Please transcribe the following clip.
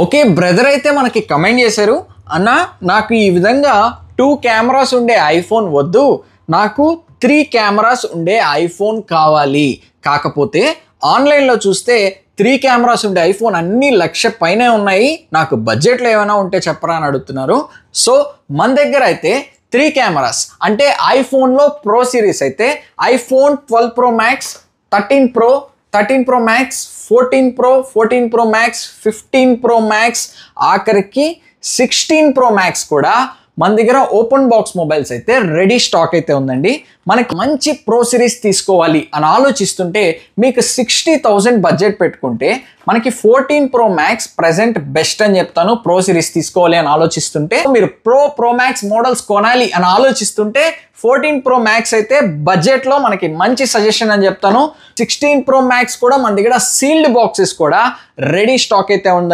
Okay brother అయితే మనకి comment చేశారు, అన్న నాకు ఈ విధంగా 2 కెమెరాస్ ఉండే ఐఫోన్ వద్దు, నాకు 3 కెమెరాస్ ఉండే ఐఫోన్ కావాలి. కాకపోతే ఆన్లైన్లో చూస్తే 3 కెమెరాస్ ఉండే ఐఫోన్ అన్ని లక్ష పైనే ఉన్నాయి, నాకు బడ్జెట్లో ఏమైనా ఉంటే చెప్పరా అని అడుగుతున్నారు. సో మన దగ్గర అయితే 3 కెమెరాస్ అంటే ఐఫోన్లో ప్రో సిరీస్ అయితే iPhone 12 Pro Max, 13 Pro, 13 Pro Max, 14 Pro, 14 Pro Max, 15 Pro Max, ఆఖరికి 16 Pro Max కూడా మన దగ్గర ఓపెన్ బాక్స్ మొబైల్స్ అయితే రెడీ స్టాక్ అయితే ఉందండి. మనకి మంచి ప్రో సిరీస్ తీసుకోవాలి అని ఆలోచిస్తుంటే మీకు 60,000 బడ్జెట్ పెట్టుకుంటే మనకి 14 Pro Max ప్రెజెంట్ బెస్ట్ అని చెప్తాను. ప్రో సిరీస్ తీసుకోవాలి అని ఆలోచిస్తుంటే, మీరు ప్రో మ్యాక్స్ మోడల్స్ కొనాలి అని ఆలోచిస్తుంటే 14 Pro Max అయితే బడ్జెట్లో మనకి మంచి సజెషన్ అని చెప్తాను. 16 Pro Max కూడా మన దగ్గర సీల్డ్ బాక్సెస్ కూడా రెడీ స్టాక్ అయితే ఉంది.